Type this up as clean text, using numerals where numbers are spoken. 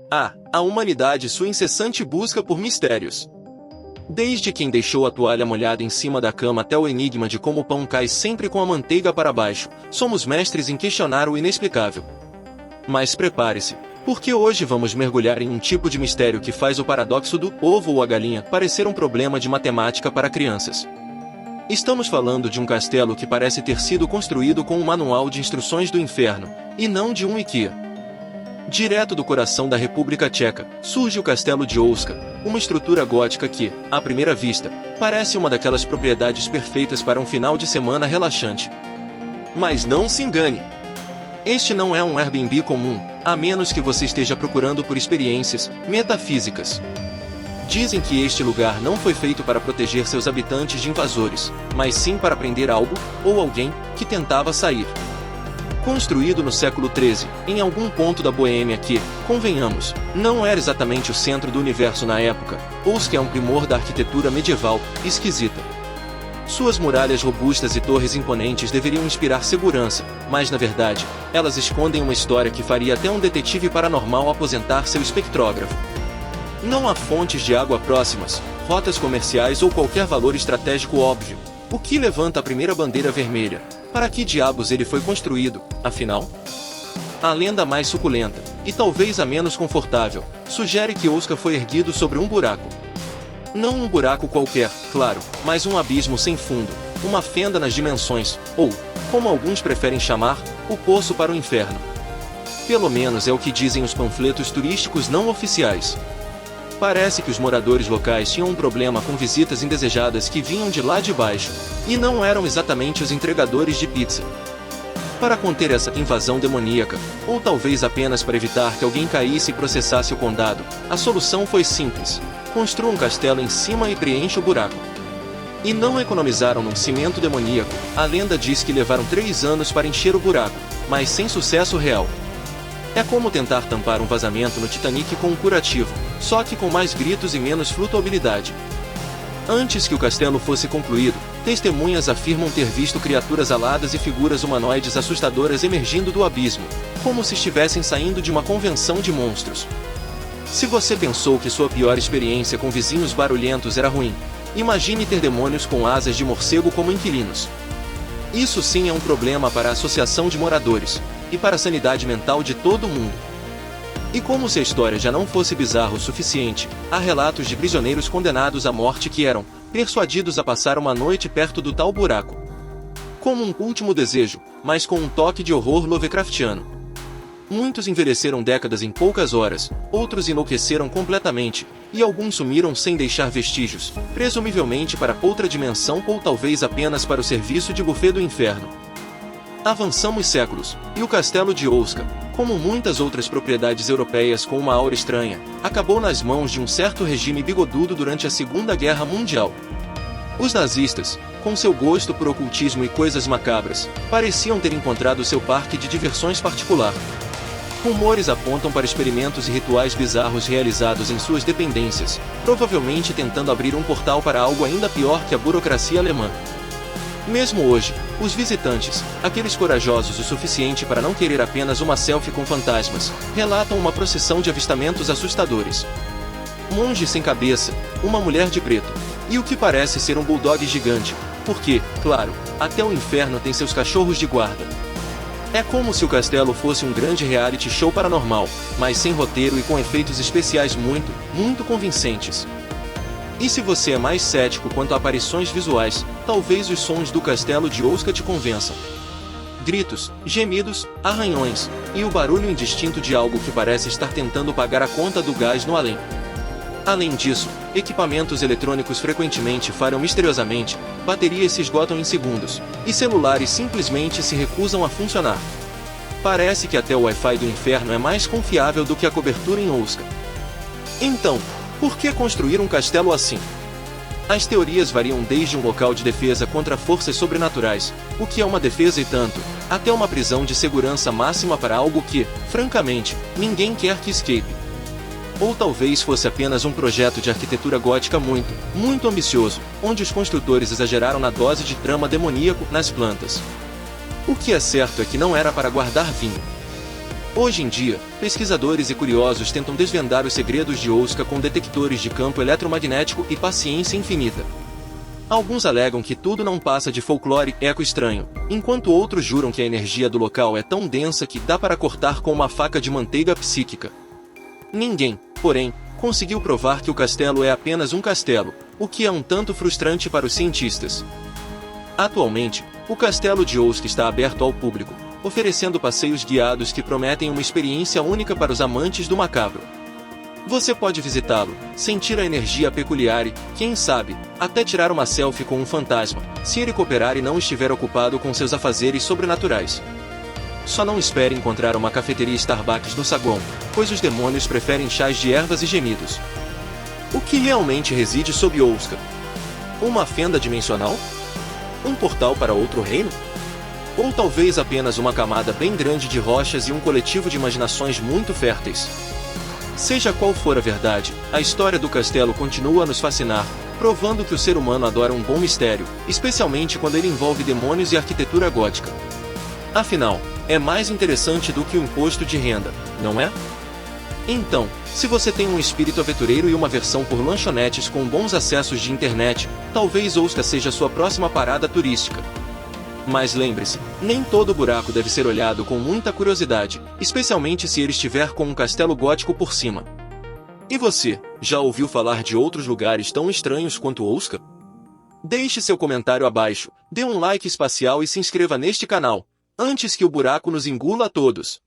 A humanidade sua incessante busca por mistérios. Desde quem deixou a toalha molhada em cima da cama até o enigma de como o pão cai sempre com a manteiga para baixo, somos mestres em questionar o inexplicável. Mas prepare-se, porque hoje vamos mergulhar em um tipo de mistério que faz o paradoxo do ovo ou a galinha parecer um problema de matemática para crianças. Estamos falando de um castelo que parece ter sido construído com um manual de instruções do inferno, e não de um IKEA. Direto do coração da República Tcheca, surge o Castelo de Ouska, uma estrutura gótica que, à primeira vista, parece uma daquelas propriedades perfeitas para um final de semana relaxante. Mas não se engane! Este não é um Airbnb comum, a menos que você esteja procurando por experiências metafísicas. Dizem que este lugar não foi feito para proteger seus habitantes de invasores, mas sim para prender algo, ou alguém, que tentava sair. Construído no século XIII, em algum ponto da Boêmia que, convenhamos, não era exatamente o centro do universo na época, Ouska é um primor da arquitetura medieval, esquisita. Suas muralhas robustas e torres imponentes deveriam inspirar segurança, mas na verdade, elas escondem uma história que faria até um detetive paranormal aposentar seu espectrógrafo. Não há fontes de água próximas, rotas comerciais ou qualquer valor estratégico óbvio, o que levanta a primeira bandeira vermelha. Para que diabos ele foi construído, afinal? A lenda mais suculenta, e talvez a menos confortável, sugere que Ouska foi erguido sobre um buraco. Não um buraco qualquer, claro, mas um abismo sem fundo, uma fenda nas dimensões, ou, como alguns preferem chamar, o poço para o inferno. Pelo menos é o que dizem os panfletos turísticos não oficiais. Parece que os moradores locais tinham um problema com visitas indesejadas que vinham de lá de baixo, e não eram exatamente os entregadores de pizza. Para conter essa invasão demoníaca, ou talvez apenas para evitar que alguém caísse e processasse o condado, a solução foi simples: construa um castelo em cima e preencha o buraco. E não economizaram num cimento demoníaco, a lenda diz que levaram 3 anos para encher o buraco, mas sem sucesso real. É como tentar tampar um vazamento no Titanic com um curativo, só que com mais gritos e menos flutuabilidade. Antes que o castelo fosse concluído, testemunhas afirmam ter visto criaturas aladas e figuras humanoides assustadoras emergindo do abismo, como se estivessem saindo de uma convenção de monstros. Se você pensou que sua pior experiência com vizinhos barulhentos era ruim, imagine ter demônios com asas de morcego como inquilinos. Isso sim é um problema para a associação de moradores, e para a sanidade mental de todo mundo. E como se a história já não fosse bizarra o suficiente, há relatos de prisioneiros condenados à morte que eram persuadidos a passar uma noite perto do tal buraco. Como um último desejo, mas com um toque de horror Lovecraftiano. Muitos envelheceram décadas em poucas horas, outros enlouqueceram completamente, e alguns sumiram sem deixar vestígios, presumivelmente para outra dimensão ou talvez apenas para o serviço de buffet do inferno. Avançamos séculos, e o castelo de Ouska, como muitas outras propriedades europeias com uma aura estranha, acabou nas mãos de um certo regime bigodudo durante a Segunda Guerra Mundial. Os nazistas, com seu gosto por ocultismo e coisas macabras, pareciam ter encontrado seu parque de diversões particular. Rumores apontam para experimentos e rituais bizarros realizados em suas dependências, provavelmente tentando abrir um portal para algo ainda pior que a burocracia alemã. Mesmo hoje, os visitantes, aqueles corajosos o suficiente para não querer apenas uma selfie com fantasmas, relatam uma procissão de avistamentos assustadores. Monges sem cabeça, uma mulher de preto, e o que parece ser um bulldog gigante, porque, claro, até o inferno tem seus cachorros de guarda. É como se o castelo fosse um grande reality show paranormal, mas sem roteiro e com efeitos especiais muito convincentes. E se você é mais cético quanto a aparições visuais, talvez os sons do castelo de Ouska te convençam. Gritos, gemidos, arranhões, e o barulho indistinto de algo que parece estar tentando pagar a conta do gás no além. Além disso, equipamentos eletrônicos frequentemente falham misteriosamente, baterias se esgotam em segundos, e celulares simplesmente se recusam a funcionar. Parece que até o Wi-Fi do inferno é mais confiável do que a cobertura em Ouska. Então, por que construir um castelo assim? As teorias variam desde um local de defesa contra forças sobrenaturais, o que é uma defesa e tanto, até uma prisão de segurança máxima para algo que, francamente, ninguém quer que escape. Ou talvez fosse apenas um projeto de arquitetura gótica muito ambicioso, onde os construtores exageraram na dose de trama demoníaco nas plantas. O que é certo é que não era para guardar vinho. Hoje em dia, pesquisadores e curiosos tentam desvendar os segredos de Ouska com detectores de campo eletromagnético e paciência infinita. Alguns alegam que tudo não passa de folclore eco estranho, enquanto outros juram que a energia do local é tão densa que dá para cortar com uma faca de manteiga psíquica. Ninguém, porém, conseguiu provar que o castelo é apenas um castelo, o que é um tanto frustrante para os cientistas. Atualmente, o castelo de Ouska está aberto ao público, oferecendo passeios guiados que prometem uma experiência única para os amantes do macabro. Você pode visitá-lo, sentir a energia peculiar e, quem sabe, até tirar uma selfie com um fantasma, se ele cooperar e não estiver ocupado com seus afazeres sobrenaturais. Só não espere encontrar uma cafeteria Starbucks no saguão, pois os demônios preferem chás de ervas e gemidos. O que realmente reside sob Ouska? Uma fenda dimensional? Um portal para outro reino? Ou talvez apenas uma camada bem grande de rochas e um coletivo de imaginações muito férteis? Seja qual for a verdade, a história do castelo continua a nos fascinar, provando que o ser humano adora um bom mistério, especialmente quando ele envolve demônios e arquitetura gótica. Afinal, é mais interessante do que o imposto de renda, não é? Então, se você tem um espírito aventureiro e uma versão por lanchonetes com bons acessos de internet, talvez Ouska seja sua próxima parada turística. Mas lembre-se, nem todo buraco deve ser olhado com muita curiosidade, especialmente se ele estiver com um castelo gótico por cima. E você, já ouviu falar de outros lugares tão estranhos quanto Ouska? Deixe seu comentário abaixo, dê um like espacial e se inscreva neste canal, antes que o buraco nos engula a todos.